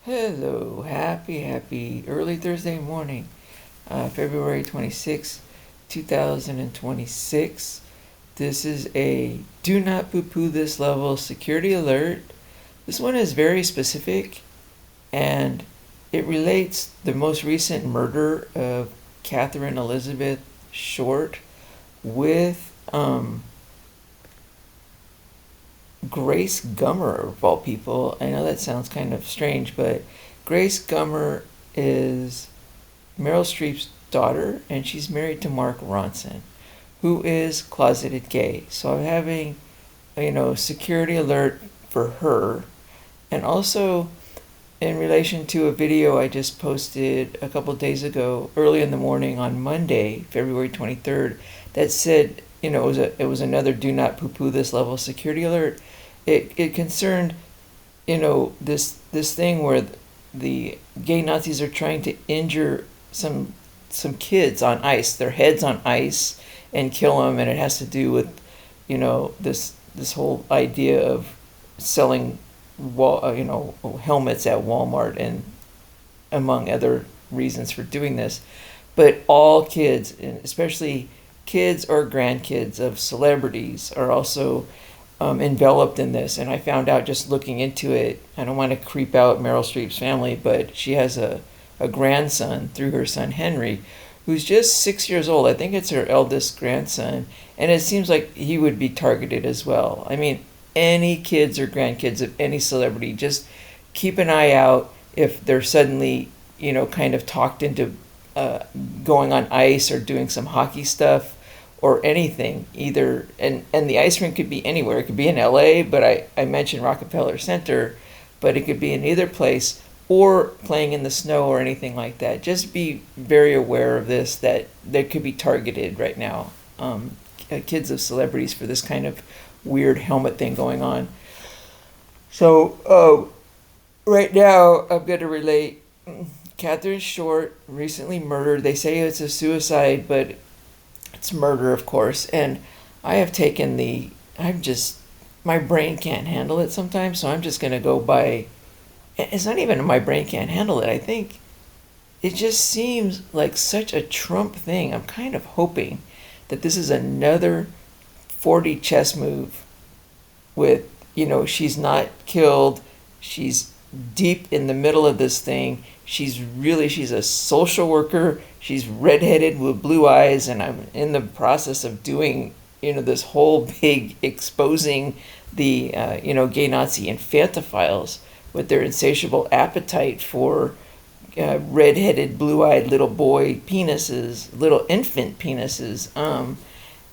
Hello, happy early Thursday morning, February 26, 2026. This is a do not poo poo this level security alert. This one is very specific and it relates the most recent murder of Catherine Elizabeth Short with Grace Gummer, of all people. I know that sounds kind of strange, but Grace Gummer is Meryl Streep's daughter, and she's married to Mark Ronson, who is closeted gay. So I'm having, security alert for her, and also in relation to a video I just posted a couple days ago, early in the morning on Monday, February 23rd, that said, it was another do not poo poo this level security alert. It concerned, this thing where the gay Nazis are trying to injure some kids on ice, their heads on ice, and kill them, and it has to do with, this whole idea of selling helmets at Walmart, and among other reasons for doing this. But all kids, especially kids or grandkids of celebrities, are also enveloped in this. And I found out just looking into it, I don't want to creep out Meryl Streep's family, but she has a grandson through her son Henry, who's just 6 years old. I think it's her eldest grandson. And it seems like he would be targeted as well. I mean, any kids or grandkids of any celebrity, just keep an eye out if they're suddenly, kind of talked into going on ice or doing some hockey stuff or anything either. And the ice rink could be anywhere. It could be in LA, but I mentioned Rockefeller Center, but it could be in either place, or playing in the snow or anything like that. Just be very aware of this, that they could be targeted right now. Kids of celebrities, for this kind of weird helmet thing going on. So right now I'm going to relate Catherine Short, recently murdered. They say it's a suicide, but it's murder, of course. And I have taken my brain can't handle it sometimes, so I'm just going to go by, it's not even my brain can't handle it. I think it just seems like such a Trump thing. I'm kind of hoping that this is another 4D chess move with, she's not killed. She's deep in the middle of this thing. She's a social worker. She's redheaded with blue eyes, and I'm in the process of doing, this whole big exposing the, gay Nazi infantophiles with their insatiable appetite for redheaded, blue-eyed little boy penises, little infant penises,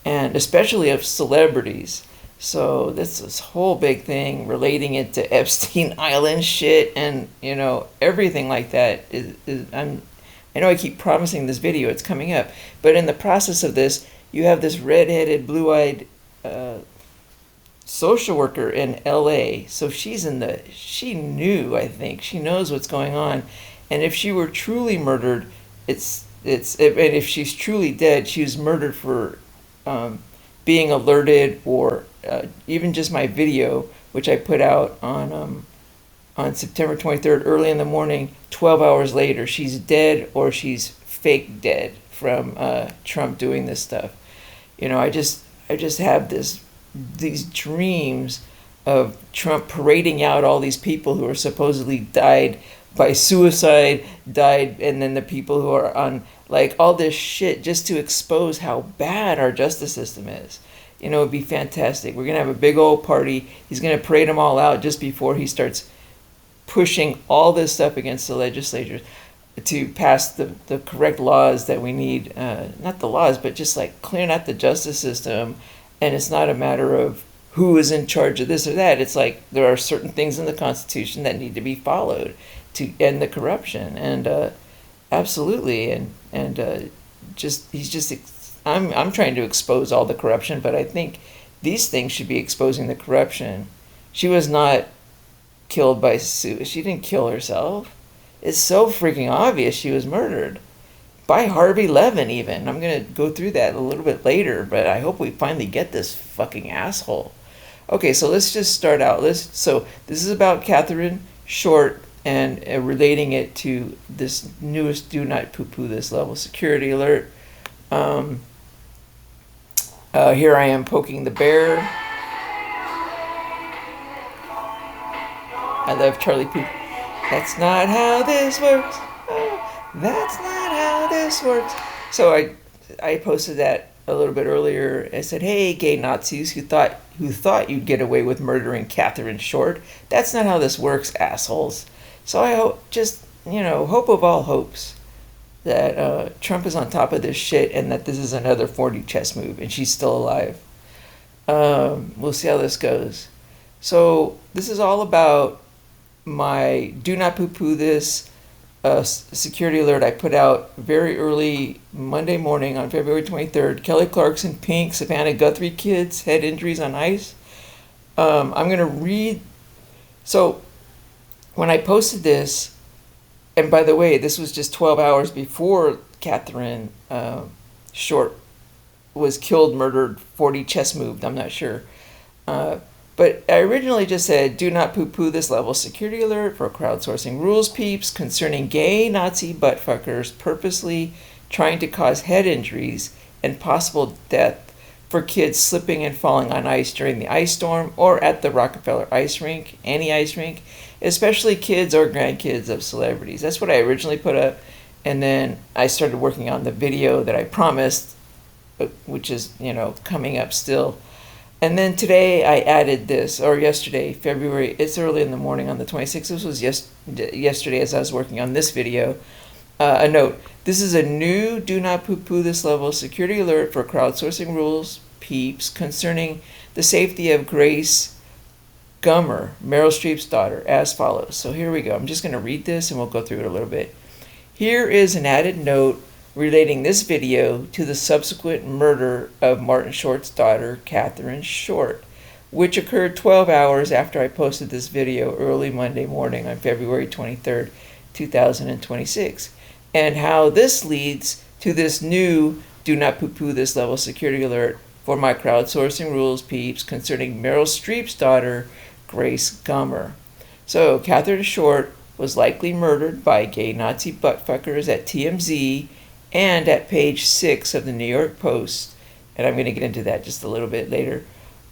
and especially of celebrities. So this whole big thing, relating it to Epstein Island shit, and everything like that I know I keep promising this video, it's coming up, but in the process of this, you have this redheaded, blue-eyed social worker in LA. So she knew, I think she knows what's going on. And if she were truly murdered, and if she's truly dead, she was murdered for being alerted, or even just my video, which I put out on September 23rd, early in the morning. 12 hours later, she's dead, or she's fake dead from Trump doing this stuff. I just have these dreams of Trump parading out all these people who are supposedly died by suicide, and then the people who are on, like, all this shit, just to expose how bad our justice system is. It would be fantastic. We're going to have a big old party. He's going to parade them all out just before he starts pushing all this stuff against the legislatures to pass the correct laws that we need. Not the laws, but just like clearing out the justice system. And it's not a matter of who is in charge of this or that. It's like there are certain things in the Constitution that need to be followed to end the corruption. And absolutely. And I'm trying to expose all the corruption, but I think these things should be exposing the corruption. She was not killed by she didn't kill herself. It's so freaking obvious she was murdered by Harvey Levin. Even I'm gonna go through that a little bit later, but I hope we finally get this fucking asshole. Okay, so let's just start out. So this is about Catherine Short and relating it to this newest "Do Not Poo Poo This" level security alert. Here I am poking the bear. I love Charlie Poop. That's not how this works. Oh, that's not how this works. So I posted that a little bit earlier. I said, "Hey, gay Nazis who thought you'd get away with murdering Catherine Short. That's not how this works, assholes." So I hope of all hopes that Trump is on top of this shit and that this is another 4D chess move and she's still alive. We'll see how this goes. So this is all about my "Do Not Poo Poo This" security alert I put out very early Monday morning on February 23rd. Kelly Clarkson, pink, Savannah Guthrie kids, head injuries on ice. I'm going to read. So when I posted this, and by the way, this was just 12 hours before Catherine Short was killed, murdered, 4D chess moved, I'm not sure. But I originally just said, "Do not poo-poo this level security alert for crowdsourcing rules peeps concerning gay Nazi buttfuckers purposely trying to cause head injuries and possible death for kids slipping and falling on ice during the ice storm or at the Rockefeller ice rink, any ice rink, especially kids or grandkids of celebrities." That's what I originally put up. And then I started working on the video that I promised, which is, coming up still. And then today I added this, or yesterday, February, it's early in the morning on the 26th. This was yesterday as I was working on this video. A note, this is a new "Do Not Poo Poo This" level security alert for crowdsourcing rules peeps concerning the safety of Grace Gummer, Meryl Streep's daughter, as follows. So here we go. I'm just going to read this and we'll go through it a little bit. Here is an added note relating this video to the subsequent murder of Martin Short's daughter, Catherine Short, which occurred 12 hours after I posted this video early Monday morning on February 23rd, 2026, and how this leads to this new "Do Not Poo Poo This" level security alert for my crowdsourcing rules peeps concerning Meryl Streep's daughter, Grace Gummer. So, Catherine Short was likely murdered by gay Nazi buttfuckers at TMZ and at page 6 of the New York Post, and I'm going to get into that just a little bit later,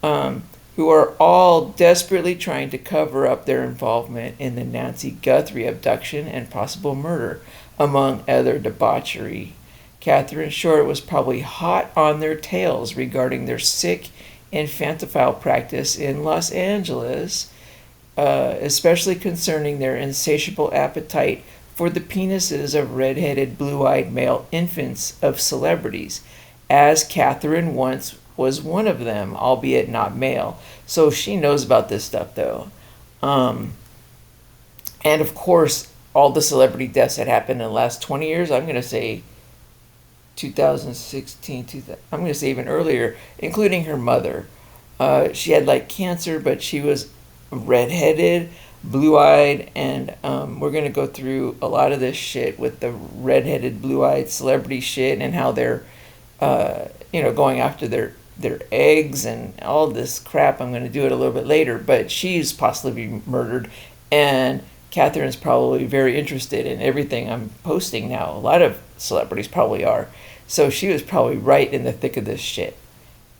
who are all desperately trying to cover up their involvement in the Nancy Guthrie abduction and possible murder, among other debauchery. Catherine Short was probably hot on their tails regarding their sick infantophile practice in Los Angeles, especially concerning their insatiable appetite for the penises of red-headed, blue-eyed male infants of celebrities, as Catherine once was one of them, albeit not male. So she knows about this stuff, though. And of course, all the celebrity deaths that happened in the last 20 years, I'm going to say 2016, I'm going to say even earlier, including her mother. She had cancer, but she was redheaded, blue-eyed, and we're going to go through a lot of this shit with the redheaded, blue-eyed celebrity shit and how they're, going after their eggs and all this crap. I'm going to do it a little bit later, but she's possibly murdered, and Catherine's probably very interested in everything I'm posting now. A lot of celebrities probably are. So she was probably right in the thick of this shit.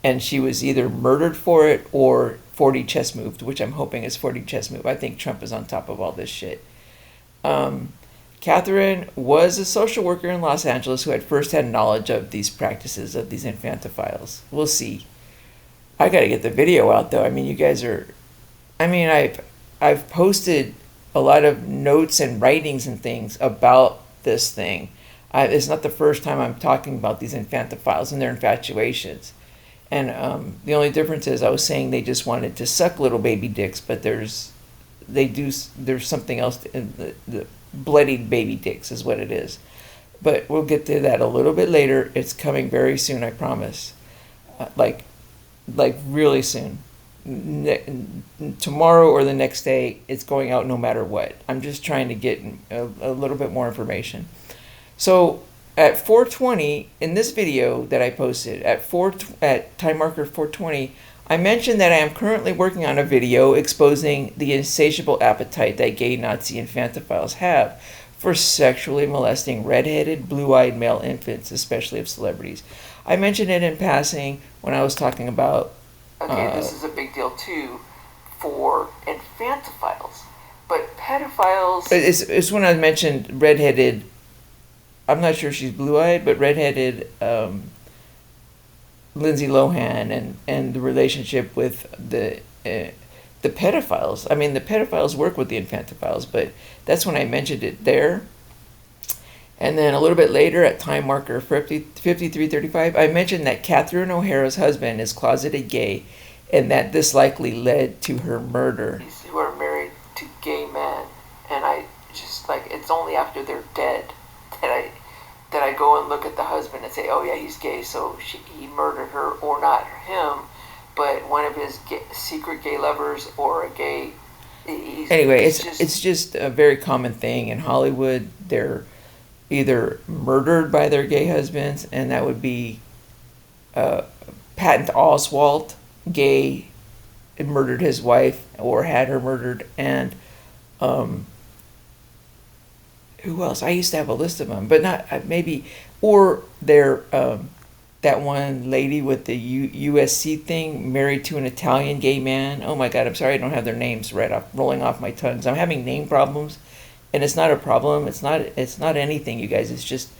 And she was either murdered for it or 4D chess moved, which I'm hoping is 4D chess move. I think Trump is on top of all this shit. Catherine was a social worker in Los Angeles who had firsthand knowledge of these practices, of these infantophiles. We'll see. I got to get the video out, though. I mean, you guys are... I've posted a lot of notes and writings and things about this thing. It's not the first time I'm talking about these infantophiles and their infatuations. And the only difference is I was saying they just wanted to suck little baby dicks, but there's something else. The bloodied baby dicks is what it is. But we'll get to that a little bit later. It's coming very soon, I promise. Like really soon. Tomorrow or the next day, it's going out no matter what. I'm just trying to get a little bit more information. So at 4:20 in this video that I posted at time marker 4:20, I mentioned that I am currently working on a video exposing the insatiable appetite that gay Nazi infantophiles have for sexually molesting redheaded, blue-eyed male infants, especially of celebrities. I mentioned it in passing when I was talking about... Okay, this is a big deal too for infantophiles. But pedophiles... It's when I mentioned redheaded... I'm not sure she's blue-eyed, but redheaded Lindsay Lohan and the relationship with the pedophiles. I mean, the pedophiles work with the infantophiles, but that's when I mentioned it there. And then a little bit later, at time marker 5335, I mentioned that Catherine O'Hara's husband is closeted gay, and that this likely led to her murder. Who are married to gay men, and I just like, it's only after they're dead that I go and look at the husband and say, oh yeah, he's gay, so he murdered her, or not him, but one of his secret gay lovers, or a gay... Anyway, it's just a very common thing in Hollywood. They're either murdered by their gay husbands, and that would be Patton Oswalt, gay, murdered his wife, or had her murdered, and who else? I used to have a list of them, but not maybe, or they're that one lady with the USC thing, married to an Italian gay man. Oh my God, I'm sorry I don't have their names rolling off my tongue. I'm having name problems, and it's not a problem. It's not anything, you guys. It's just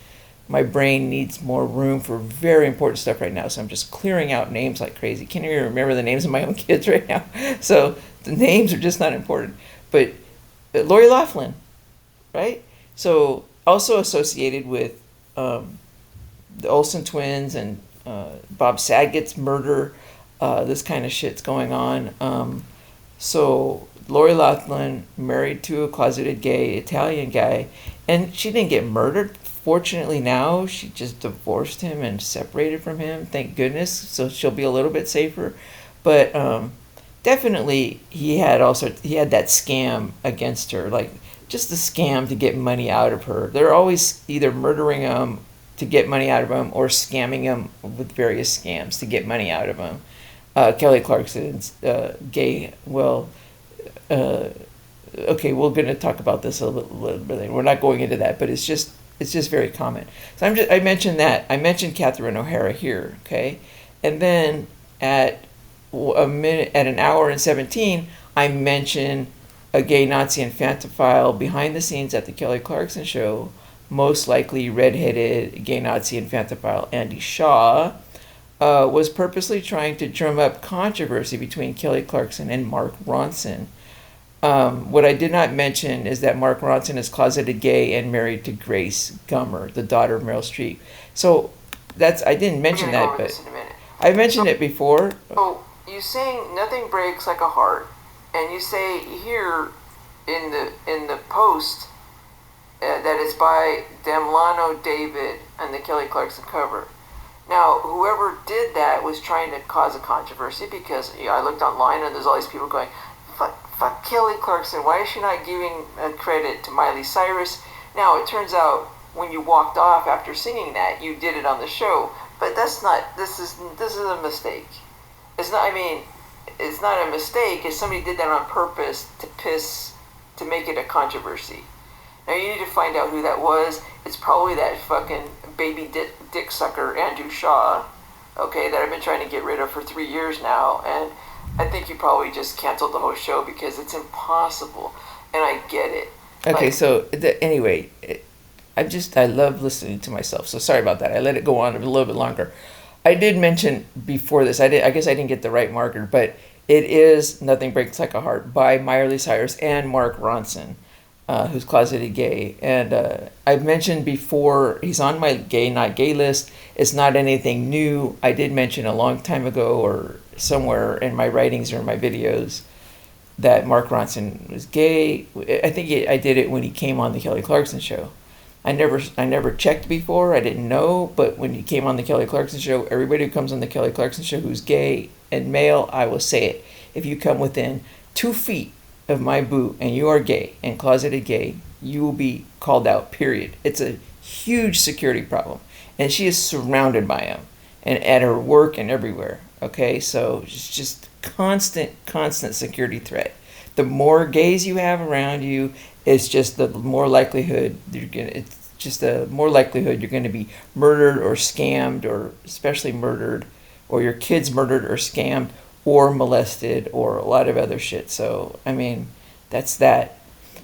my brain needs more room for very important stuff right now. So I'm just clearing out names like crazy. Can't even remember the names of my own kids right now. So the names are just not important. But Lori Loughlin, right? So also associated with the Olsen twins and Bob Saget's murder, this kind of shit's going on. So Lori Loughlin, married to a closeted gay Italian guy, and she didn't get murdered. Fortunately now, she just divorced him and separated from him, thank goodness, so she'll be a little bit safer. But definitely he had that scam against her, like just the scam to get money out of her. They're always either murdering him to get money out of him or scamming him with various scams to get money out of him. Kelly Clarkson's gay, well, okay, we're going to talk about this a little bit later. We're not going into that, but it's just very common. So I mentioned that. I mentioned Catherine O'Hara here, okay? And then at an hour and 17, I mentioned a gay Nazi infantophile behind the scenes at the Kelly Clarkson show, most likely redheaded gay Nazi infantophile Andy Shaw, was purposely trying to drum up controversy between Kelly Clarkson and Mark Ronson. What I did not mention is that Mark Ronson is closeted gay and married to Grace Gummer, the daughter of Meryl Streep. So I didn't mention that, but I mentioned it before. So you saying nothing breaks like a heart, and you say here in the post that it's by Demlano David and the Kelly Clarkson cover. Now, whoever did that was trying to cause a controversy because I looked online and there's all these people going, fuck Kelly Clarkson, why is she not giving credit to Miley Cyrus? Now, it turns out when you walked off after singing that, you did it on the show, but this is a mistake. It's not a mistake if somebody did that on purpose to make it a controversy. Now, you need to find out who that was. It's probably that fucking baby dick sucker Andrew Shaw, okay, that I've been trying to get rid of for 3 years now, and I think you probably just canceled the whole show because it's impossible, and I get it. Okay, anyway, I love listening to myself, so sorry about that. I let it go on a little bit longer. I did mention before this, I guess I didn't get the right marker, but it is Nothing Breaks Like a Heart by Miley Cyrus and Mark Ronson, who's closeted gay. And I've mentioned before, he's on my gay, not gay list. It's not anything new. I did mention a long time ago or somewhere in my writings or in my videos that Mark Ronson was gay. I think I did it when he came on the Kelly Clarkson show. I never checked before. I didn't know, but when he came on the Kelly Clarkson show, everybody who comes on the Kelly Clarkson show who's gay and male, I will say it. If you come within 2 feet of my boo and you are gay and closeted gay, you will be called out, period. It's a huge security problem. And she is surrounded by him, and at her work and everywhere. Okay, so it's just constant security threat. The more gays you have around you, it's just the more likelihood you're gonna. It's just the more likelihood you're going to be murdered or scammed, or especially murdered, or your kids murdered or scammed or molested or a lot of other shit. So I mean, that's that.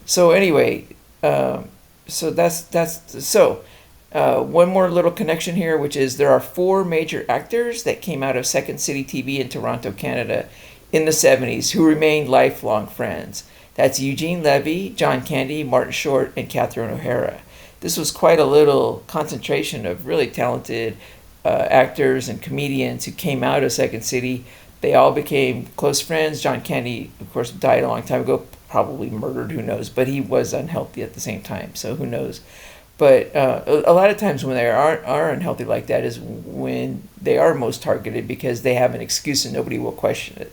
So anyway, so that's so. One more little connection here, which is there are four major actors that came out of Second City TV in Toronto, Canada, in the 70s who remained lifelong friends. That's Eugene Levy, John Candy, Martin Short, and Catherine O'Hara. This was quite a little concentration of really talented actors and comedians who came out of Second City. They all became close friends. John Candy, of course, died a long time ago, probably murdered, who knows, but he was unhealthy at the same time, so who knows. But a lot of times when they are unhealthy like that is when they are most targeted because they have an excuse and nobody will question it,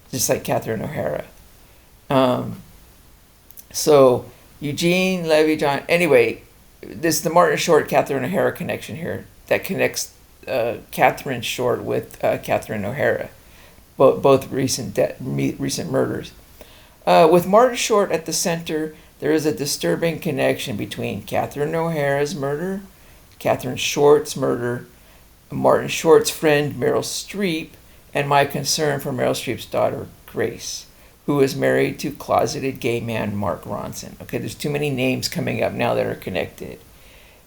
just like Catherine O'Hara. Um, so Eugene, Levy, John. Anyway, this is the Martin Short, Catherine O'Hara connection here that connects Catherine Short with Catherine O'Hara, both recent murders. With Martin Short at the center, there is a disturbing connection between Catherine O'Hara's murder, Catherine Short's murder, Martin Short's friend Meryl Streep, and my concern for Meryl Streep's daughter Grace, who is married to closeted gay man Mark Ronson. Okay, there's too many names coming up now that are connected.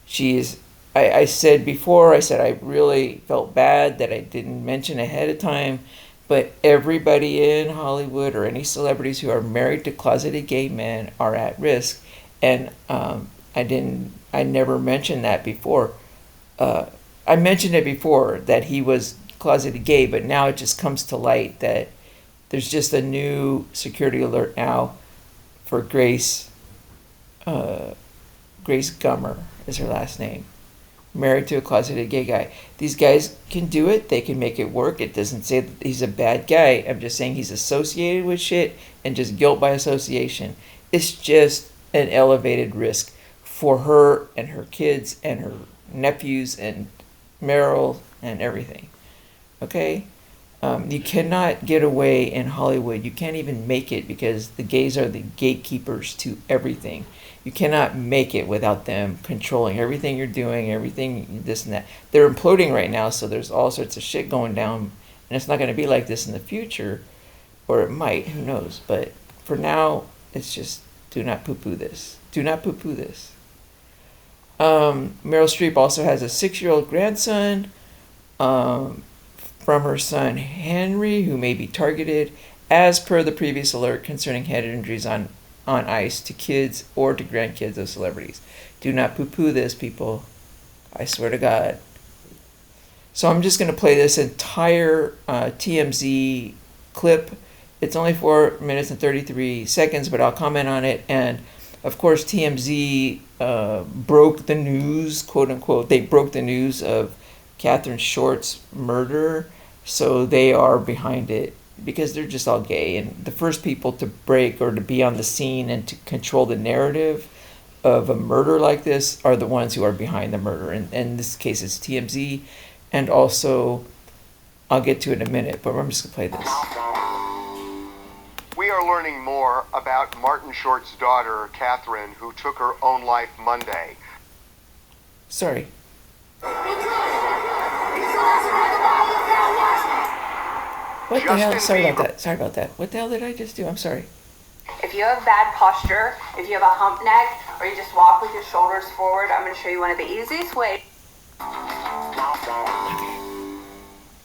She's I said before, I said I really felt bad that I didn't mention ahead of time, but everybody in Hollywood or any celebrities who are married to closeted gay men are at risk. And I never mentioned that before. I mentioned it before that he was closeted gay, but now it just comes to light that there's just a new security alert now for Grace. Grace Gummer is her last name. Married to a closeted gay guy. These guys can do it. They can make it work. It doesn't say that he's a bad guy. I'm just saying he's associated with shit and just guilt by association. It's just an elevated risk for her and her kids and her nephews and Meryl and everything. Okay? You cannot get away in Hollywood. You can't even make it because the gays are the gatekeepers to everything. You cannot make it without them controlling everything you're doing, everything this and that. They're imploding right now, so there's all sorts of shit going down, and it's not going to be like this in the future, or it might, who knows. But for now, it's just do not poo-poo this. Do not poo-poo this. Meryl Streep also has a 6-year-old grandson from her son Henry, who may be targeted, as per the previous alert concerning head injuries on ice to kids or to grandkids of celebrities. Do not poo-poo this, people. I swear to God. So I'm just going to play this entire TMZ clip. It's only 4 minutes and 33 seconds, but I'll comment on it. And of course, TMZ broke the news, quote unquote. They broke the news of Catherine Short's murder, so they are behind it because they're just all gay. And the first people to break or to be on the scene and to control the narrative of a murder like this are the ones who are behind the murder. And in this case, it's TMZ. And also, I'll get to it in a minute, but I'm just going to play this. We are learning more about Martin Short's daughter, Catherine, who took her own life Monday. Sorry. What the hell? Sorry about that. What the hell did I just do? I'm sorry. If you have bad posture, if you have a hump neck, or you just walk with your shoulders forward, I'm going to show you one of the easiest ways.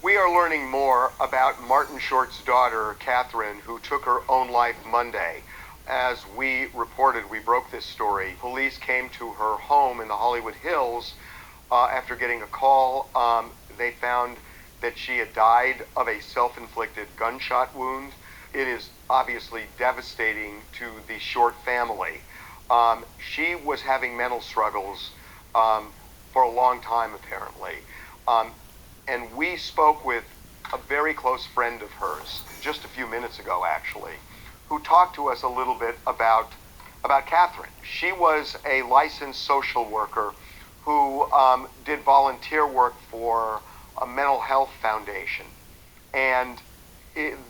We are learning more about Martin Short's daughter, Catherine, who took her own life Monday. As we reported, we broke this story. Police came to her home in the Hollywood Hills after getting a call. They found that she had died of a self-inflicted gunshot wound. It is obviously devastating to the Short family. She was having mental struggles for a long time, apparently. And we spoke with a very close friend of hers just a few minutes ago, actually, who talked to us a little bit about Catherine. She was a licensed social worker who did volunteer work for a mental health foundation. And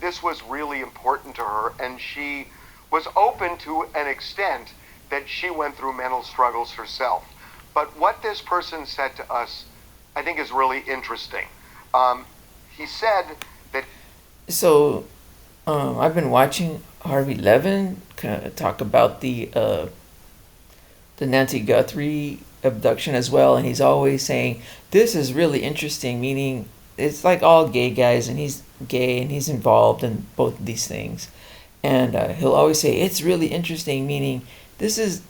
this was really important to her, and she was open to an extent that she went through mental struggles herself. But what this person said to us, I think, is really interesting. He said that. So, I've been watching Harvey Levin kind of talk about the Nancy Guthrie abduction as well, and he's always saying this is really interesting, meaning it's like all gay guys, and he's gay and he's involved in both of these things, and he'll always say it's really interesting, meaning this is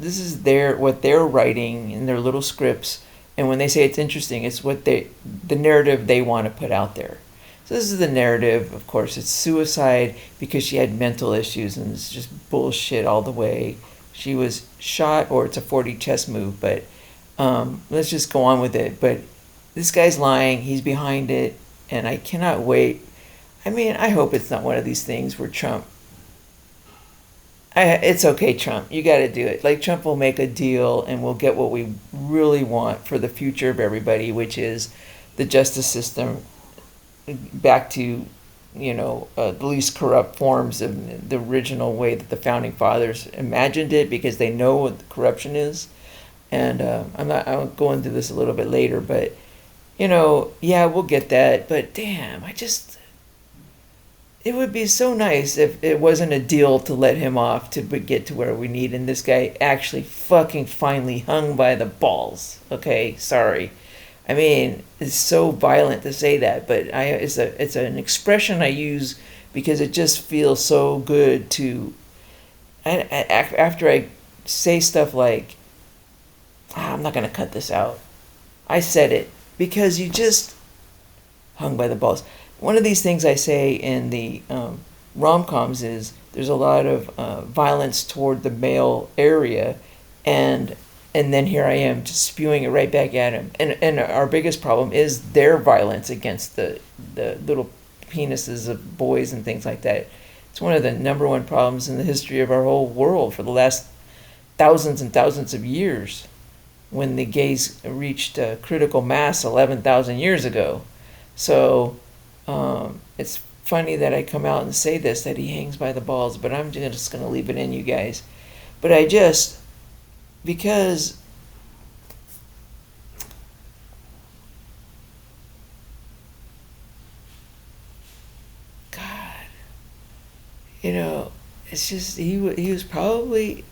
what they're writing in their little scripts, and when they say it's interesting, it's the narrative they want to put out there. So this is the narrative. Of course, it's suicide because she had mental issues, and it's just bullshit all the way. She was shot, or it's a 40 chess move, but let's just go on with it. But this guy's lying. He's behind it, and I cannot wait. I mean, I hope it's not one of these things where Trump. It's okay, Trump. You got to do it. Like, Trump will make a deal, and we'll get what we really want for the future of everybody, which is the justice system back to, the least corrupt forms of the original way that the founding fathers imagined it, because they know what corruption is. And I'll go into this a little bit later, but yeah, we'll get that. But damn, it would be so nice if it wasn't a deal to let him off to get to where we need, and this guy actually fucking finally hung by the balls. Okay, sorry. I mean, it's so violent to say that, but it's an expression I use because it just feels so good to. After I say stuff like, I'm not gonna cut this out. I said it because you just hung by the balls. One of these things I say in the rom-coms is there's a lot of violence toward the male area, and then here I am just spewing it right back at him. And our biggest problem is their violence against the little penises of boys and things like that. It's one of the number one problems in the history of our whole world for the last thousands and thousands of years, when the gays reached critical mass 11,000 years ago. So it's funny that I come out and say this, that he hangs by the balls, but I'm just going to leave it in, you guys. But because God, it's just he was probably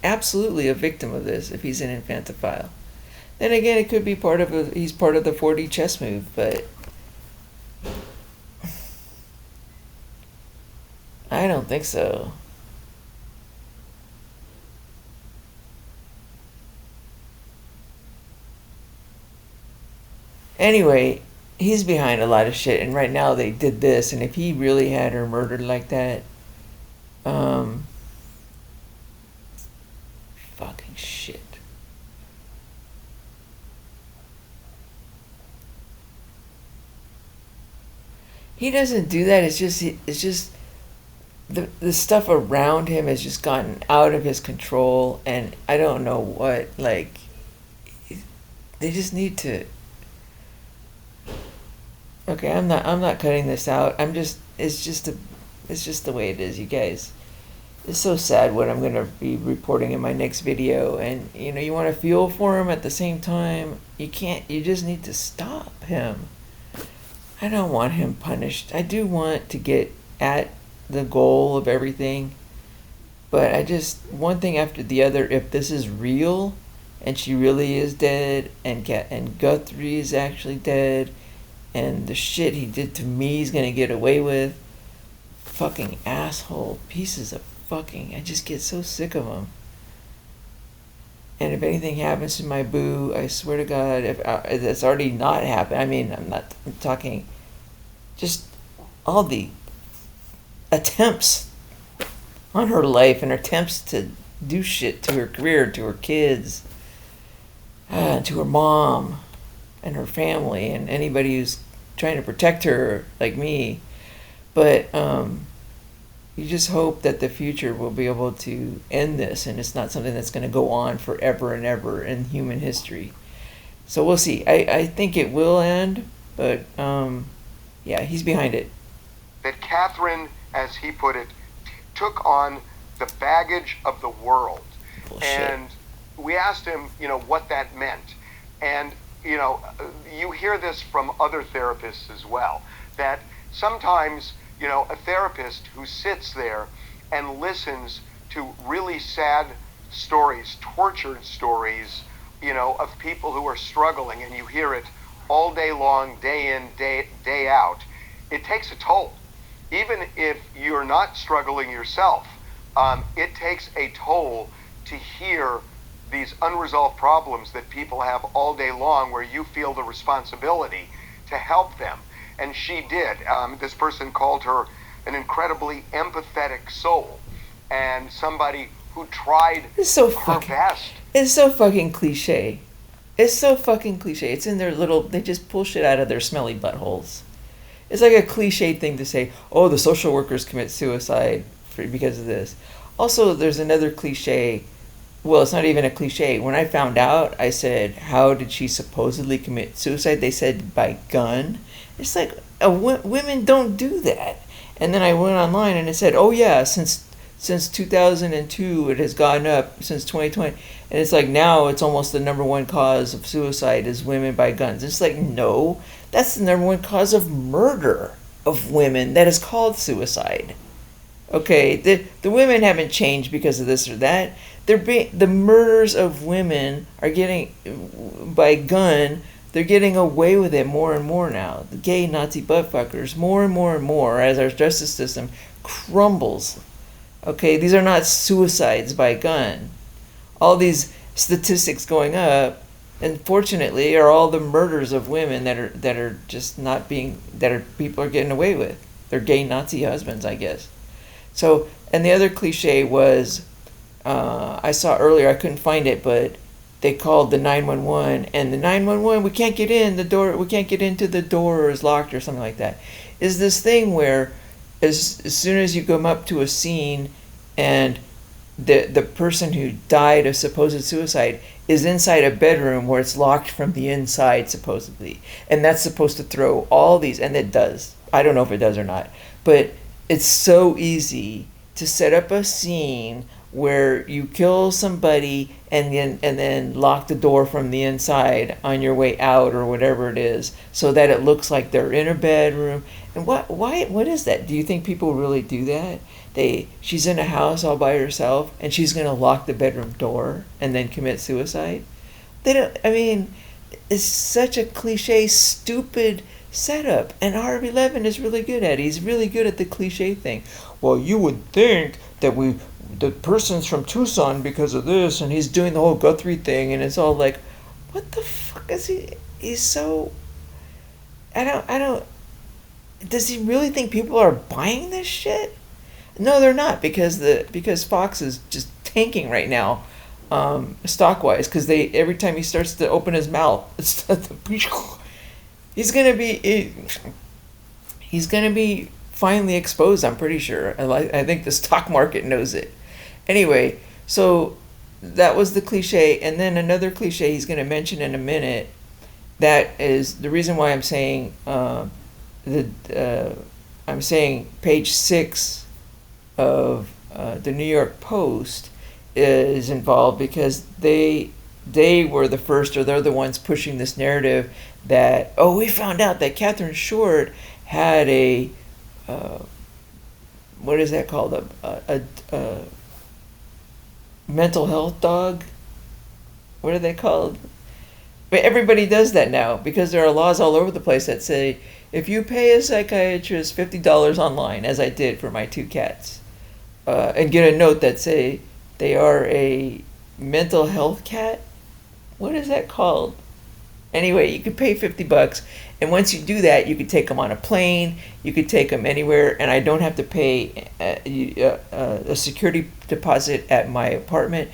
absolutely a victim of this if he's an infantophile. Then again, it could be he's part of the 4D chess move, but I don't think so. Anyway, he's behind a lot of shit, and right now they did this, and if he really had her murdered like that, fucking shit. He doesn't do that. It's just the stuff around him has just gotten out of his control, and I don't know what, like, they just need to. Okay, I'm not cutting this out. It's just the way it is, you guys. It's so sad what I'm going to be reporting in my next video, and you want to feel for him at the same time. You just need to stop him. I don't want him punished. I do want to get at the goal of everything, but one thing after the other, if this is real and she really is dead, and Guthrie is actually dead, and the shit he did to me he's gonna get away with, fucking asshole pieces of fucking, I just get so sick of them. And if anything happens to my boo, I swear to God, if it's already not happened, I mean, I'm talking just all the attempts on her life and attempts to do shit to her career, to her kids, to her mom and her family, and anybody who's trying to protect her, like me. But you just hope that the future will be able to end this, and it's not something that's going to go on forever and ever in human history. So we'll see. I think it will end, but Yeah, he's behind it. That Catherine, as he put it, took on the baggage of the world. Bullshit. And we asked him, what that meant. And, you hear this from other therapists as well, that sometimes, a therapist who sits there and listens to really sad stories, tortured stories, of people who are struggling, and you hear it all day long, day in, day out, it takes a toll. Even if you're not struggling yourself, it takes a toll to hear these unresolved problems that people have all day long, where you feel the responsibility to help them. And she did. This person called her an incredibly empathetic soul, and somebody who tried her best. It's so fucking cliche. It's so fucking cliche. It's in their little, they just pull shit out of their smelly buttholes. It's like a cliche thing to say, oh, the social workers commit suicide because of this. Also, there's another cliche. Well, it's not even a cliche. When I found out, I said, how did she supposedly commit suicide? They said by gun. It's like, women don't do that. And then I went online and it said, oh yeah, since 2002 it has gone up, since 2020. And it's like, now it's almost the number one cause of suicide is women by guns. It's like, no, that's the number one cause of murder of women that is called suicide. Okay, the women haven't changed because of this or that. The murders of women are getting, by gun, they're getting away with it more and more now. The gay Nazi buttfuckers, more and more and more, as our justice system crumbles. Okay, these are not suicides by gun. All these statistics going up, unfortunately, are all the murders of women that are just not being, people are getting away with. They're gay Nazi husbands, I guess. So, and the other cliche was, I saw earlier, I couldn't find it, but they called the 911, and the 911, we can't get in, we can't get into the door, or is locked, or something like that. Is this thing where as soon as you come up to a scene and the person who died of supposed suicide is inside a bedroom where it's locked from the inside, supposedly, and that's supposed to throw all these, and it does. I don't know if it does or not, but it's so easy to set up a scene where you kill somebody and then lock the door from the inside on your way out or whatever it is, so that it looks like they're in a bedroom. And what is that? Do you think people really do that? She's in a house all by herself and she's gonna lock the bedroom door and then commit suicide? They don't. I mean, it's such a cliche, stupid setup, and RB11 is really good at it. He's really good at the cliche thing. Well, you would think that the person's from Tucson because of this, and he's doing the whole Guthrie thing, and it's all like, what the fuck is he? He's so. I don't. Does he really think people are buying this shit? No, they're not, because Fox is just tanking right now, stock wise, because every time he starts to open his mouth, he's gonna be finally exposed. I'm pretty sure. I think the stock market knows it. Anyway, so that was the cliche, and then another cliche he's going to mention in a minute. That is the reason why I'm saying I'm saying page 6 of the New York Post is involved, because they were the first, or they're the ones pushing this narrative that, oh, we found out that Catherine Short had a what is that called, a mental health dog? What are they called? But everybody does that now, because there are laws all over the place that say if you pay a psychiatrist $50 online, as I did for my 2 cats, and get a note that say they are a mental health cat. What is that called? Anyway, you could pay $50, and once you do that, you could take them on a plane, you could take them anywhere, and I don't have to pay a security deposit at my apartment.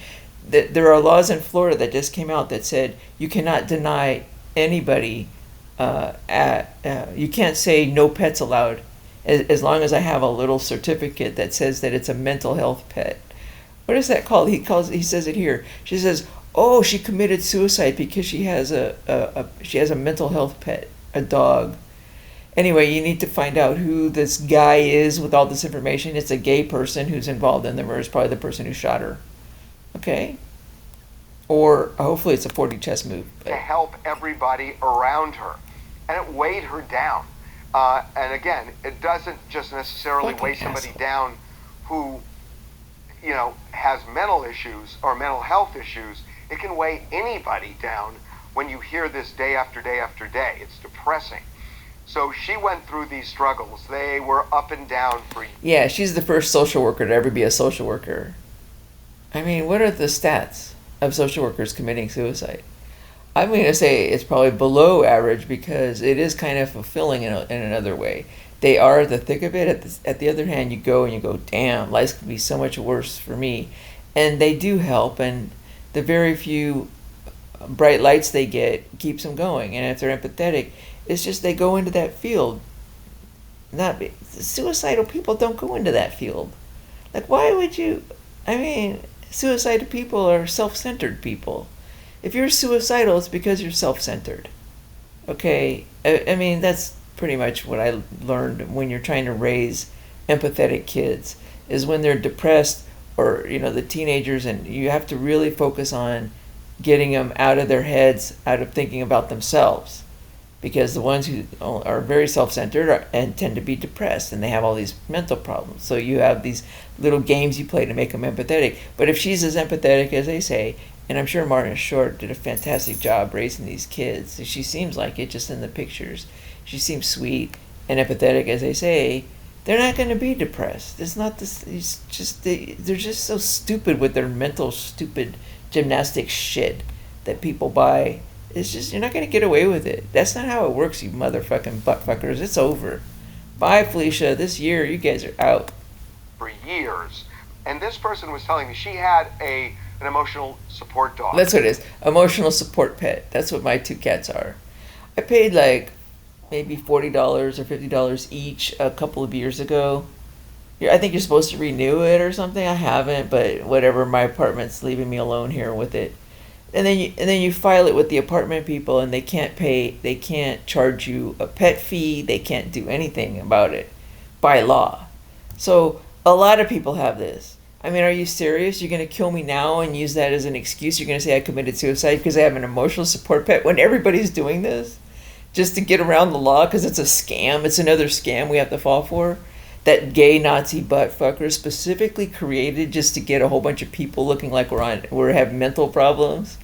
There are laws in Florida that just came out that said you cannot deny anybody, you can't say no pets allowed, as long as I have a little certificate that says that it's a mental health pet. What is that called? He says it here. She says, oh, she committed suicide because she has a mental health pet, a dog. Anyway, you need to find out who this guy is with all this information. It's a gay person who's involved in the murder. It's probably the person who shot her. Okay? Or hopefully it's a 40 chess move. To help everybody around her. And it weighed her down. And again, it doesn't just necessarily Fucking weigh somebody asshole. down who, has mental issues or mental health issues. It can weigh anybody down when you hear this day after day after day. It's depressing. So she went through these struggles. They were up and down for years. Yeah, she's the first social worker to ever be a social worker. I mean, what are the stats of social workers committing suicide? I'm going to say it's probably below average because it is kind of fulfilling in another way. They are at the thick of it. At the other hand, you go and you go, damn, life could be so much worse for me. And they do help, and the very few bright lights they get keeps them going. And if they're empathetic, it's just they go into that field. Not suicidal people don't go into that field. Like, why would you? I mean, suicidal people are self-centered people. If you're suicidal, it's because you're self-centered. Okay? I mean, that's pretty much what I learned when you're trying to raise empathetic kids, is when they're depressed or, the teenagers, and you have to really focus on getting them out of their heads, out of thinking about themselves. Because the ones who are very self-centered and tend to be depressed, and they have all these mental problems. So you have these little games you play to make them empathetic. But if she's as empathetic as they say, and I'm sure Martin Short did a fantastic job raising these kids. She seems like it just in the pictures. She seems sweet and empathetic as they say. They're not going to be depressed. It's not this. It's just they're just so stupid with their mental stupid gymnastics shit that people buy. It's just, you're not going to get away with it. That's not how it works, you motherfucking buttfuckers. It's over. Bye, Felicia. This year, you guys are out. For years. And this person was telling me she had an emotional support dog. That's what it is. Emotional support pet. That's what my 2 cats are. I paid like maybe $40 or $50 each a couple of years ago. I think you're supposed to renew it or something. I haven't, but whatever. My apartment's leaving me alone here with it. And then you file it with the apartment people, and they can't charge you a pet fee. They can't do anything about it by law. So a lot of people have this. I mean, are you serious? You're going to kill me now and use that as an excuse? You're going to say I committed suicide because I have an emotional support pet when everybody's doing this just to get around the law because it's a scam. It's another scam we have to fall for. That gay Nazi buttfucker specifically created just to get a whole bunch of people looking like we have mental problems.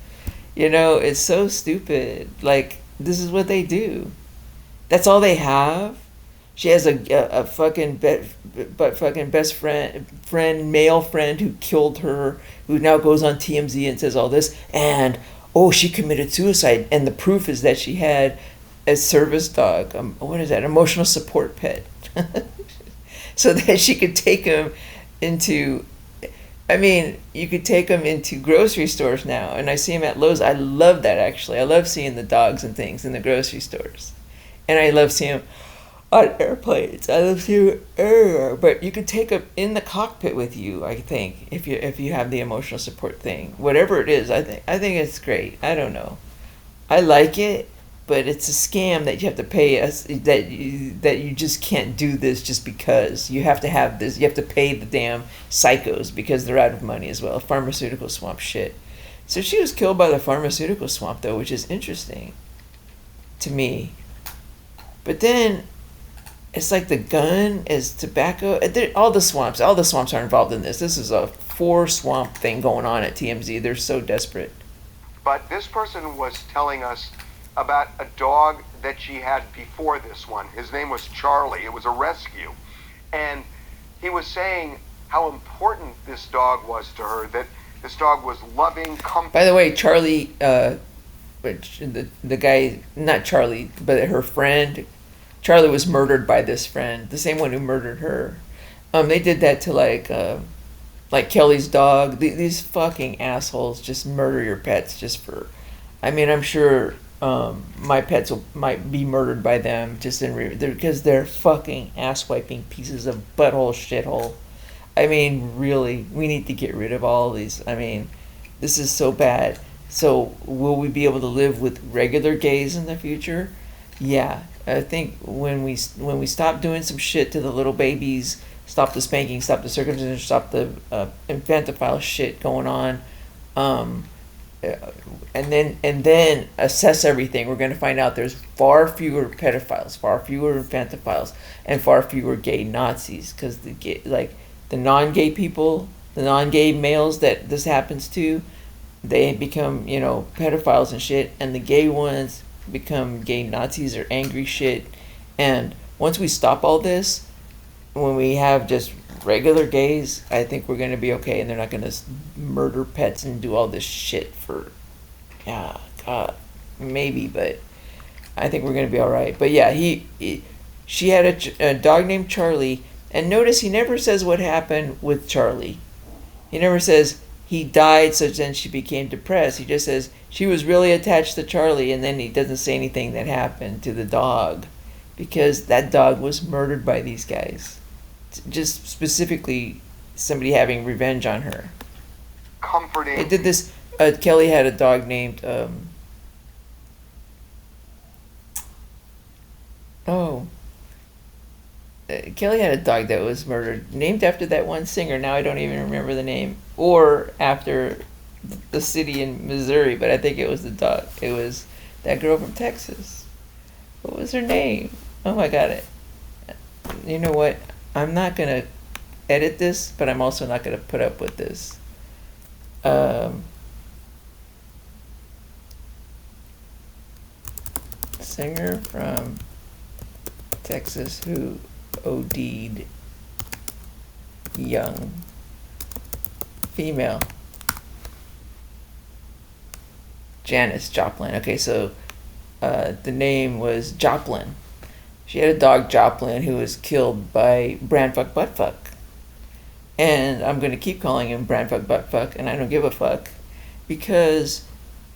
It's so stupid. Like, this is what they do. That's all they have. She has a fucking fucking best friend, male friend who killed her, who now goes on TMZ and says all this, and she committed suicide, and the proof is that she had a service dog. What is that? Emotional support pet. So that she could take him into, you could take them into grocery stores now, and I see them at Lowe's. I love that, actually. I love seeing the dogs and things in the grocery stores. And I love seeing them on airplanes. I love seeing them everywhere. But you could take them in the cockpit with you, I think, if you have the emotional support thing. Whatever it is, I think it's great. I don't know. I like it. But it's a scam that you have to pay us, that you just can't do this just because. You have to have this. You have to pay the damn psychos because they're out of money as well. Pharmaceutical swamp shit. So she was killed by the pharmaceutical swamp, though, which is interesting to me. But then it's like the gun is tobacco. All the swamps are involved in this. This is a 4-swamp thing going on at TMZ. They're so desperate. But this person was telling us about a dog that she had before this one. His name was Charlie. It was a rescue. And he was saying how important this dog was to her, that this dog was loving, comforting. By the way, Charlie, the guy, not Charlie, but her friend, Charlie was murdered by this friend, the same one who murdered her. They did that to like Kelly's dog. These fucking assholes just murder your pets just for, I'm sure my pets might be murdered by them just because they're fucking ass-wiping pieces of butthole shithole. Really, we need to get rid of all of these. This is so bad. So will we be able to live with regular gays in the future? Yeah. I think when we stop doing some shit to the little babies, stop the spanking, stop the circumcision, stop the infantophile shit going on, um, and then assess everything, we're going to find out there's far fewer pedophiles, far fewer infantophiles, and far fewer gay Nazis, because the non-gay people, the non-gay males that this happens to, they become pedophiles and shit, and the gay ones become gay Nazis or angry shit. And once we stop all this, when we have just regular gays, I think we're going to be okay, and they're not going to murder pets and do all this shit for, yeah, God, maybe, but I think we're going to be all right. But yeah, she had a dog named Charlie, and notice he never says what happened with Charlie. He never says he died, so then she became depressed. He just says she was really attached to Charlie, and then he doesn't say anything that happened to the dog, because that dog was murdered by these guys. Just specifically somebody having revenge on her. Comforting. They did this. Kelly had a dog named Kelly had a dog that was murdered, named after that one singer. Now I don't even remember the name, or after the city in Missouri, but I think it was the dog. It was that girl from Texas. What was her name? Oh my God! You know what? I'm not gonna edit this, but I'm also not gonna put up with this. Singer from Texas who OD'd young female. Janis Joplin. Okay, so the name was Joplin. She had a dog, Joplin, who was killed by Brandfuck Buttfuck. And I'm going to keep calling him Brandfuck Buttfuck, and I don't give a fuck. Because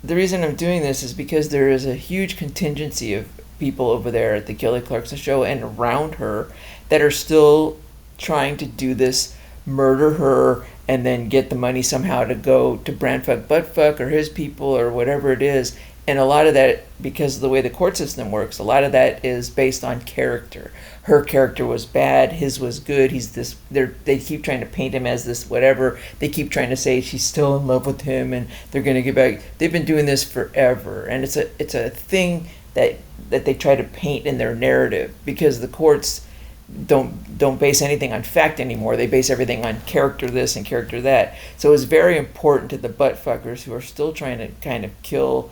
the reason I'm doing this is because there is a huge contingency of people over there at the Kelly Clarkson show and around her that are still trying to do this, murder her, and then get the money somehow to go to Brandfuck Buttfuck or his people or whatever it is. And a lot of that, because of the way the court system works, a lot of that is based on character. Her character was bad, his was good. He's this. They keep trying to paint him as this whatever. They keep trying to say she's still in love with him, and they're gonna get back. They've been doing this forever, and it's a thing that they try to paint in their narrative, because the courts don't base anything on fact anymore. They base everything on character this and character that. So it's very important to the buttfuckers who are still trying to kind of kill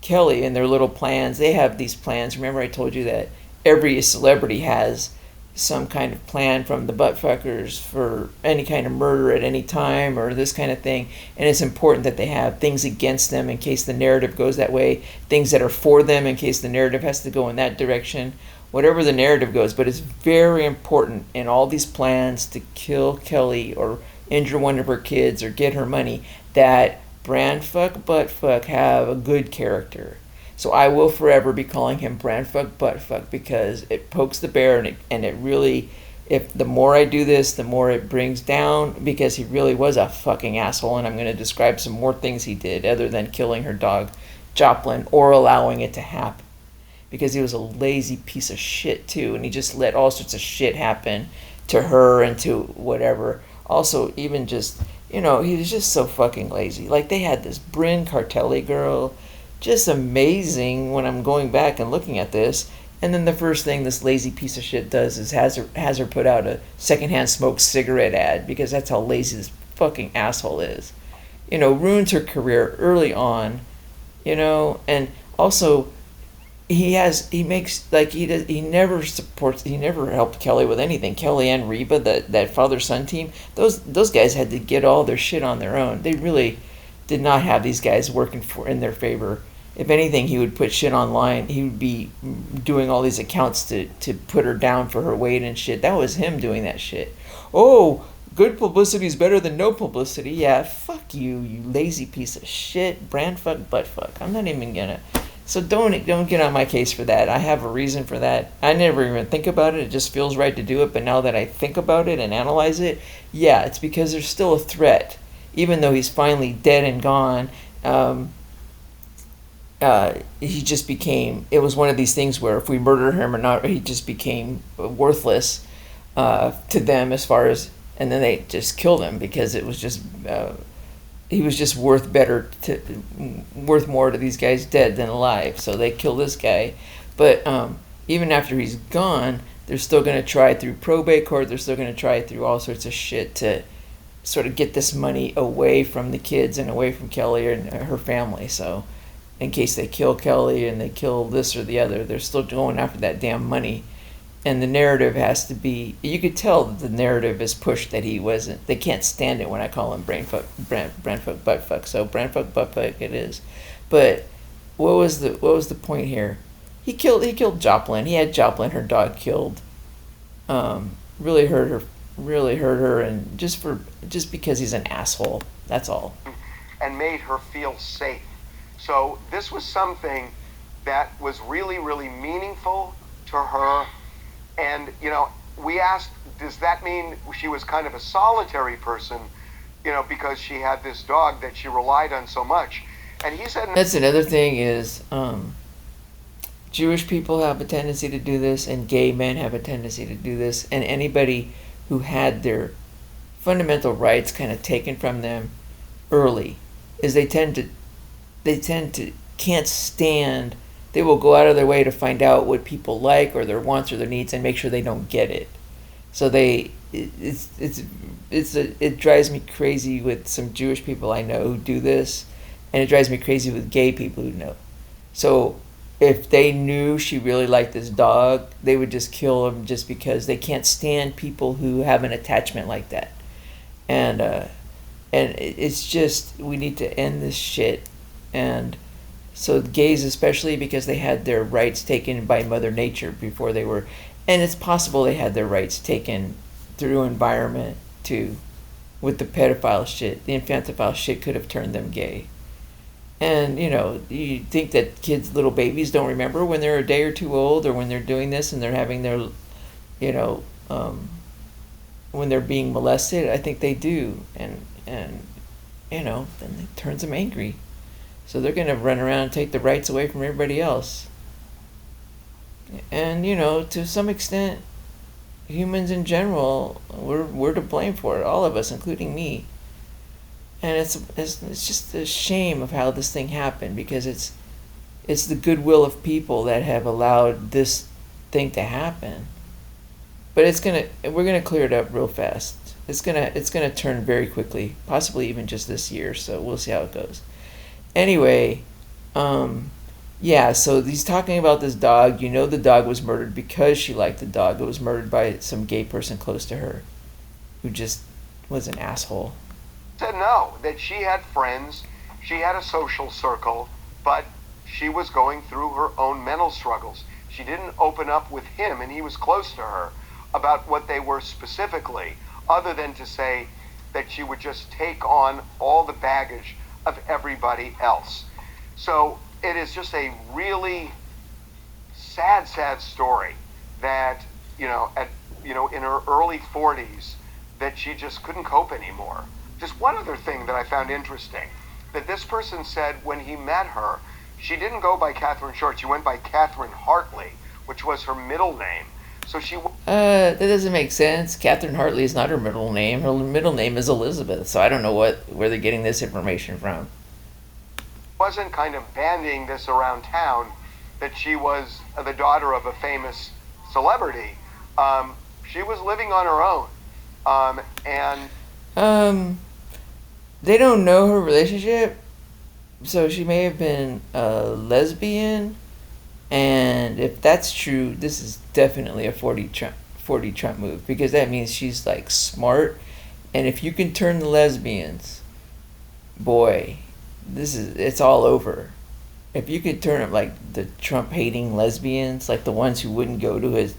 Kelly and their little plans. They have these plans. Remember I told you that every celebrity has some kind of plan from the buttfuckers for any kind of murder at any time or this kind of thing. And it's important that they have things against them in case the narrative goes that way, things that are for them in case the narrative has to go in that direction, whatever the narrative goes. But it's very important in all these plans to kill Kelly or injure one of her kids or get her money that Brandfuck Buttfuck have a good character. So I will forever be calling him Brandfuck Buttfuck, because it pokes the bear, and it really, if the more I do this, the more it brings down, because he really was a fucking asshole, and I'm going to describe some more things he did other than killing her dog, Joplin, or allowing it to happen. Because he was a lazy piece of shit too, and he just let all sorts of shit happen to her and to whatever. Also, even just, he was just so fucking lazy. Like, they had this Bryn Cartelli girl, just amazing when I'm going back and looking at this. And then the first thing this lazy piece of shit does is has her put out a secondhand smoked cigarette ad, because that's how lazy this fucking asshole is. Ruins her career early on, and also he never helped Kelly with anything. Kelly and Reba, that father-son team, those guys had to get all their shit on their own. They really did not have these guys working in their favor. If anything, he would put shit online. He would be doing all these accounts to put her down for her weight and shit. That was him doing that shit. Oh, good publicity is better than no publicity. Yeah, fuck you, you lazy piece of shit. Brandfuck Buttfuck. I'm not even gonna. So don't get on my case for that. I have a reason for that. I never even think about it. It just feels right to do it. But now that I think about it and analyze it, yeah, it's because there's still a threat. Even though he's finally dead and gone, he just became. It was one of these things where if we murder him or not, he just became worthless to them as far as, and then they just killed him because it was just he was just worth more to these guys dead than alive. So they kill this guy, but even after he's gone, they're still going to try through probate court. They're still going to try through all sorts of shit to sort of get this money away from the kids and away from Kelly and her family. So in case they kill Kelly and they kill this or the other, they're still going after that damn money. And the narrative has to be, you could tell that the narrative is pushed that he wasn't, they can't stand it when I call him brainfuck, buttfuck. So brainfuck, buttfuck it is. But what was the point here? He killed Joplin. He had Joplin, her dog, killed. Really hurt her, and just because he's an asshole. That's all. And made her feel safe. So this was something that was really, really meaningful to her. And, we asked, does that mean she was kind of a solitary person, because she had this dog that she relied on so much? And he said... That's another thing is, Jewish people have a tendency to do this, and gay men have a tendency to do this, and anybody who had their fundamental rights kind of taken from them early, is they tend to can't stand. They will go out of their way to find out what people like or their wants or their needs and make sure they don't get it. So it drives me crazy with some Jewish people I know who do this, and it drives me crazy with gay people who know. So if they knew she really liked this dog, they would just kill him just because they can't stand people who have an attachment like that. And it's just, we need to end this shit. And so gays especially, because they had their rights taken by Mother Nature before they were, and it's possible they had their rights taken through environment too. With the pedophile shit, the infantophile shit could have turned them gay. And, you think that little babies don't remember when they're a day or two old, or when they're doing this and they're having their, when they're being molested. I think they do. And then it turns them angry. So they're going to run around and take the rights away from everybody else. And, to some extent, humans in general, we're to blame for it, all of us, including me. And it's just a shame of how this thing happened, because it's the goodwill of people that have allowed this thing to happen. But we're gonna clear it up real fast. It's gonna turn very quickly, possibly even just this year. So we'll see how it goes. Anyway, yeah. So he's talking about this dog. The dog was murdered because she liked the dog. It was murdered by some gay person close to her, who just was an asshole. Said no, that she had friends, she had a social circle, but she was going through her own mental struggles. She didn't open up with him, and he was close to her, about what they were specifically, other than to say that she would just take on all the baggage of everybody else. So it is just a really sad story that, in her early 40s, that she just couldn't cope anymore. Just one other thing that I found interesting, that this person said when he met her, she didn't go by Catherine Short, she went by Catherine Hartley, which was her middle name. So she... that doesn't make sense. Catherine Hartley is not her middle name. Her middle name is Elizabeth, so I don't know where they're getting this information from. Wasn't kind of bandying this around town that she was the daughter of a famous celebrity. She was living on her own. They don't know her relationship, so she may have been a lesbian, and if that's true, this is definitely a 40 Trump move, because that means she's like smart, and if you can turn the lesbians, boy, it's all over. If you could turn them like the Trump hating lesbians, like the ones who wouldn't go to his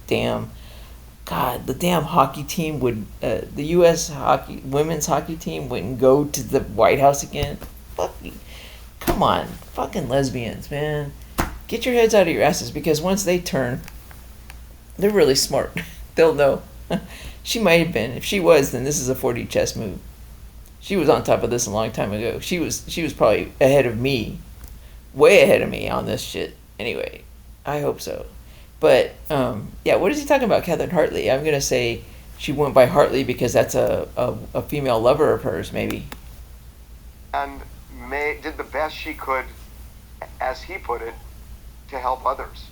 the damn hockey team the U.S. women's hockey team wouldn't go to the White House again. Come on, fucking lesbians, man. Get your heads out of your asses, because once they turn, they're really smart. They'll know. She might have been. If she was, then this is a 4D chess move. She was on top of this a long time ago. She was probably ahead of me way ahead of me on this shit. Anyway, I hope so. But yeah, what is he talking about, Catherine Hartley? I'm gonna say she went by Hartley because that's a female lover of hers, maybe. And did the best she could, as he put it, to help others.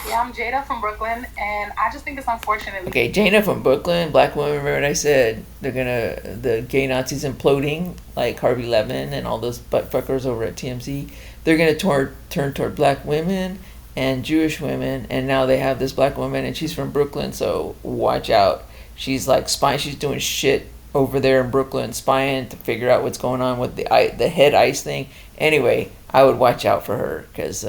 Yeah, I'm Jada from Brooklyn, and I just think it's unfortunate. Okay, Jada from Brooklyn, black woman. Remember what I said? The gay Nazis imploding like Harvey Levin and all those butt fuckers over at TMZ. They're gonna turn toward black women and Jewish women, and now they have this black woman, and she's from Brooklyn, so watch out. She's like spying. She's doing shit over there in Brooklyn, spying to figure out what's going on with the head ice thing. Anyway, I would watch out for her because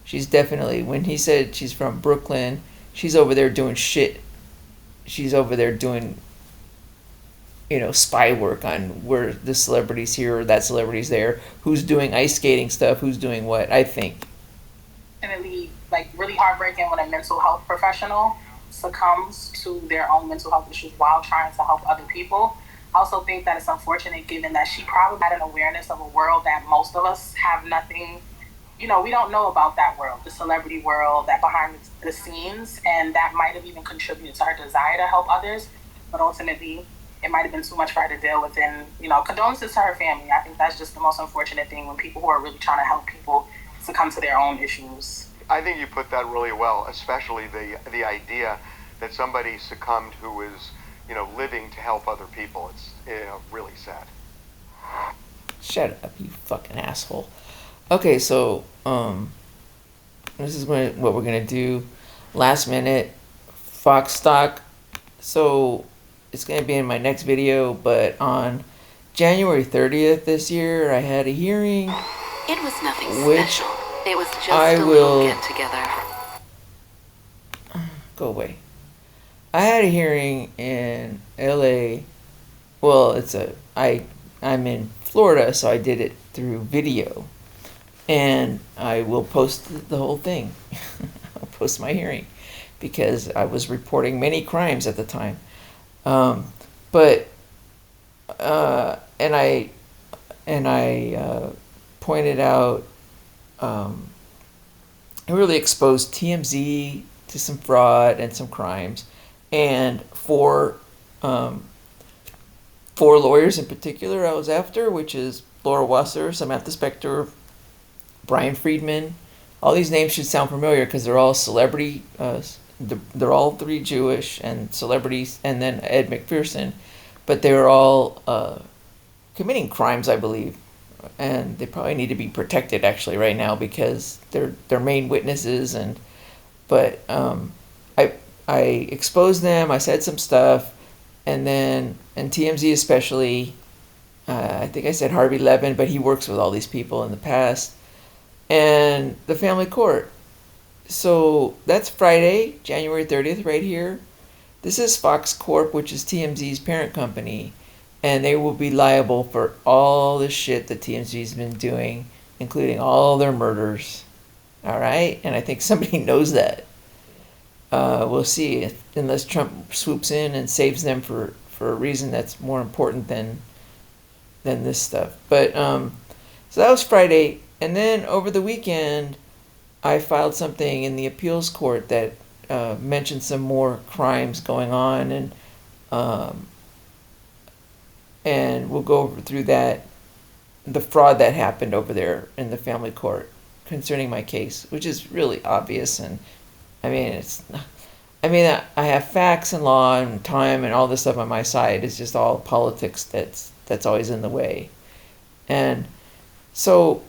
she's definitely, when he said she's from Brooklyn, she's over there doing shit. She's over there doing, spy work on where the celebrities here or that celebrity's there, who's doing ice skating stuff, who's doing what, I think. Definitely, like, really heartbreaking when a mental health professional succumbs to their own mental health issues while trying to help other people. I also think that it's unfortunate given that she probably had an awareness of a world that most of us have nothing, we don't know about that world, the celebrity world, that behind the scenes, and that might have even contributed to her desire to help others, but ultimately it might have been too much for her to deal with. And, condolences to her family. I think that's just the most unfortunate thing when people who are really trying to help people succumb to their own issues. I think you put that really well, especially the idea that somebody succumbed who is, living to help other people. It's really sad. Shut up, you fucking asshole. Okay, so this is what we're gonna do. Last minute Fox stock. So it's gonna be in my next video, but on January 30th this year, I had a hearing. It was nothing which special. It was just I a will little get together. Go away. I had a hearing in LA. Well, I'm in Florida, so I did it through video. And I will post the whole thing. I'll post my hearing because I was reporting many crimes at the time. And I pointed out, it really exposed TMZ to some fraud and some crimes, and four lawyers in particular I was after, which is Laura Wasser, Samantha Spector, Brian Friedman. All these names should sound familiar because they're all celebrity. They're all three Jewish and celebrities, and then Ed McPherson, but they were all committing crimes, I believe, and they probably need to be protected actually right now because they're main witnesses. But I exposed them. I said some stuff, and TMZ especially. I think I said Harvey Levin, but he works with all these people in the past. And the family court. So that's Friday, January 30th, right here. This is Fox Corp, which is TMZ's parent company, and they will be liable for all the shit that TMZ's been doing, including all their murders. All right? And I think somebody knows that. We'll see, unless Trump swoops in and saves them for a reason that's more important than this stuff. But so that was Friday. And then over the weekend, I filed something in the appeals court that mentioned some more crimes going on, and we'll go through that, the fraud that happened over there in the family court concerning my case, which is really obvious. And I have facts and law and time and all this stuff on my side. It's just all politics that's always in the way. And so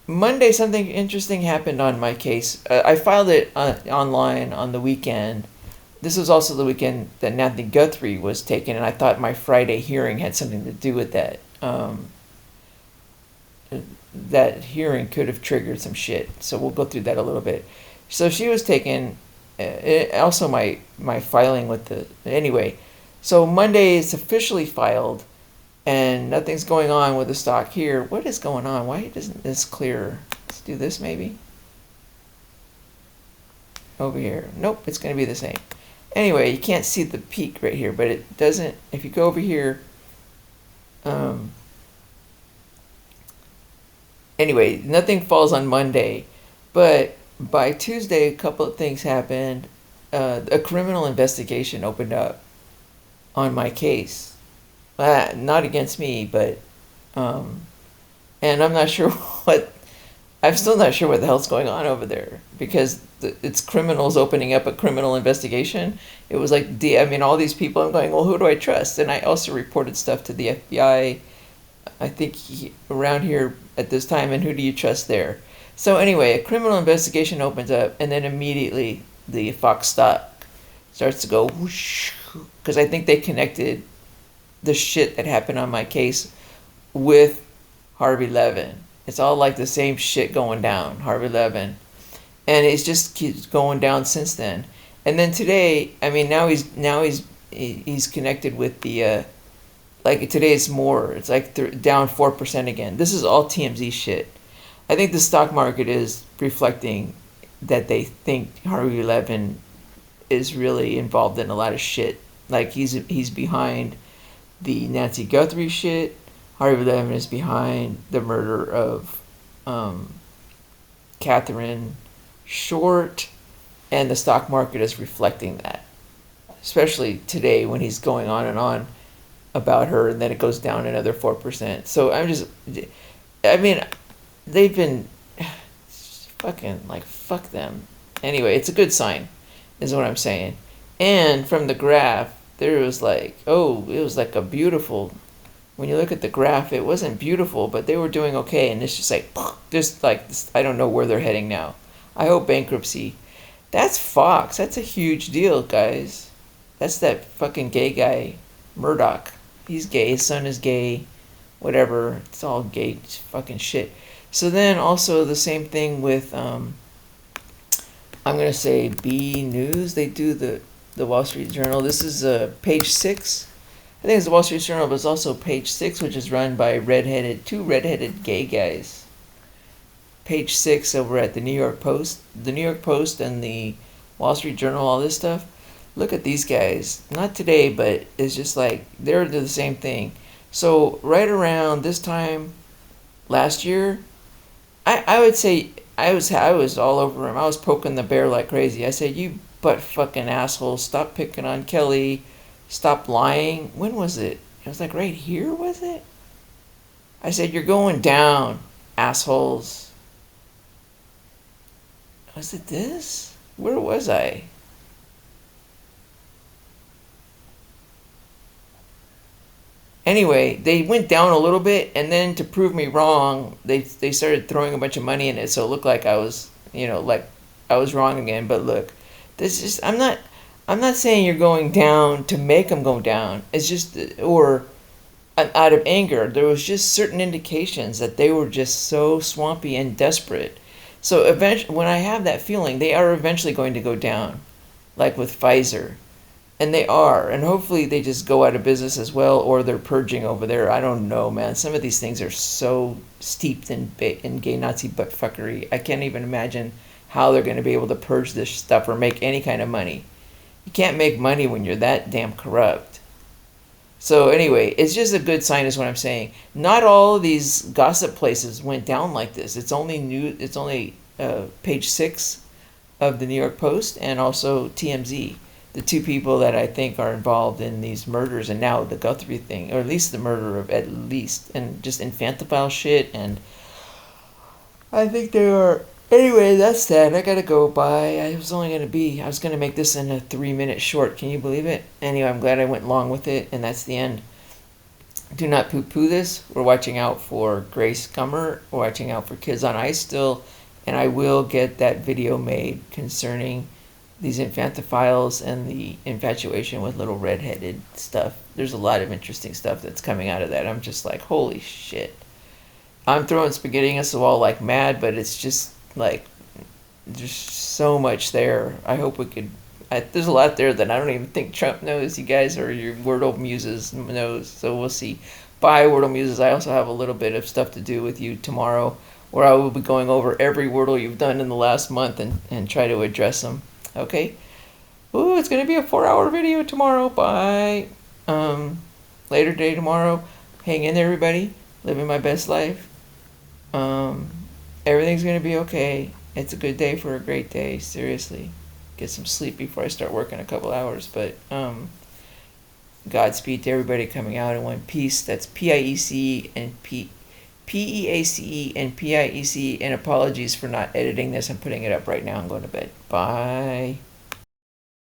Monday, something interesting happened on my case. I filed it online on the weekend. This was also the weekend that Nancy Guthrie was taken, and I thought my Friday hearing had something to do with that. That hearing could have triggered some shit, so we'll go through that a little bit. So she was taken. Also, my filing with the... Anyway, so Monday is officially filed, and nothing's going on with the stock here. What is going on? Why isn't this clear? Let's do this maybe. Over here. Nope, it's going to be the same. Anyway, you can't see the peak right here, but it doesn't... If you go over here... Anyway, nothing falls on Monday, but by Tuesday, a couple of things happened. A criminal investigation opened up on my case. Not against me, but and I'm not sure what. I'm still not sure what the hell's going on over there because it's criminals opening up a criminal investigation. It was like I mean, all these people. I'm going, well, who do I trust? And I also reported stuff to the FBI. I think around here at this time, and who do you trust there? So anyway, a criminal investigation opens up, and then immediately the Fox stock starts to go whoosh, because I think they connected the shit that happened on my case with Harvey Levin. It's all like the same shit going down, Harvey Levin, and it's just keeps going down since then. And then today, I mean, now he's connected with the like today it's more. It's like down 4% again. This is all TMZ shit. I think the stock market is reflecting that they think Harvey Levin is really involved in a lot of shit. Like he's behind the Nancy Guthrie shit. Harvey Levin is behind the murder of Catherine Short, and the stock market is reflecting that. Especially today when he's going on and on about her, and then it goes down another 4%. So I mean, they've been fucking like, fuck them. Anyway, it's a good sign, is what I'm saying. And from the graph, there was like, it was like a beautiful, when you look at the graph, it wasn't beautiful, but they were doing okay. And it's just like, I don't know where they're heading now. I hope bankruptcy. That's Fox. That's a huge deal, guys. That's that fucking gay guy, Murdoch. He's gay. His son is gay. Whatever. It's all gay fucking shit. So then also the same thing with, I'm going to say B News. They do the Wall Street Journal. This is page 6. I think it's the Wall Street Journal, but it's also page 6, which is run by two redheaded gay guys. Page 6 over at the New York Post. The New York Post and the Wall Street Journal, all this stuff. Look at these guys. Not today, but it's just like they're the same thing. So right around this time last year, I would say I was all over him. I was poking the bear like crazy. I said, "You butt fucking asshole! Stop picking on Kelly. Stop lying." When was it? It was like right here, was it? I said, "You're going down, assholes." Was it this? Where was I? Anyway, they went down a little bit, and then to prove me wrong, they started throwing a bunch of money in it, so it looked like I was, like I was wrong again. But look, this is I'm not saying you're going down to make them go down. It's just, or out of anger. There was just certain indications that they were just so swampy and desperate. So eventually, when I have that feeling, they are eventually going to go down, like with Pfizer. And they are, and hopefully they just go out of business as well, or they're purging over there. I don't know, man. Some of these things are so steeped in gay Nazi buttfuckery. I can't even imagine how they're going to be able to purge this stuff or make any kind of money. You can't make money when you're that damn corrupt. So anyway, it's just a good sign, is what I'm saying. Not all of these gossip places went down like this. It's only page 6 of the New York Post and also TMZ. The two people that I think are involved in these murders, and now the Guthrie thing, or at least the murder of and just infantile shit, and I think they are. Anyway, that's that. I gotta go. Bye. I was gonna make this in a 3-minute short. Can you believe it? Anyway, I'm glad I went long with it, and that's the end. Do not poo-poo this. We're watching out for Grace Gummer. We're watching out for Kids on Ice still, and I will get that video made concerning these infantophiles and the infatuation with little redheaded stuff. There's a lot of interesting stuff that's coming out of that. I'm just like, holy shit. I'm throwing spaghetti against the wall like mad, but it's just like, there's so much there. I hope we could, there's a lot there that I don't even think Trump knows, you guys, or your Wordle Muses knows, so we'll see. Bye, Wordle Muses. I also have a little bit of stuff to do with you tomorrow, where I will be going over every Wordle you've done in the last month and try to address them. Okay. Ooh, it's gonna be a 4-hour video tomorrow. Bye. Later day tomorrow. Hang in there, everybody. Living my best life. Everything's gonna be okay. It's a good day for a great day. Seriously, get some sleep before I start working a couple hours. But Godspeed to everybody coming out in one piece. That's PIEC and PEACE and PIEC. And apologies for not editing this and putting it up right now. I'm going to bed. Bye.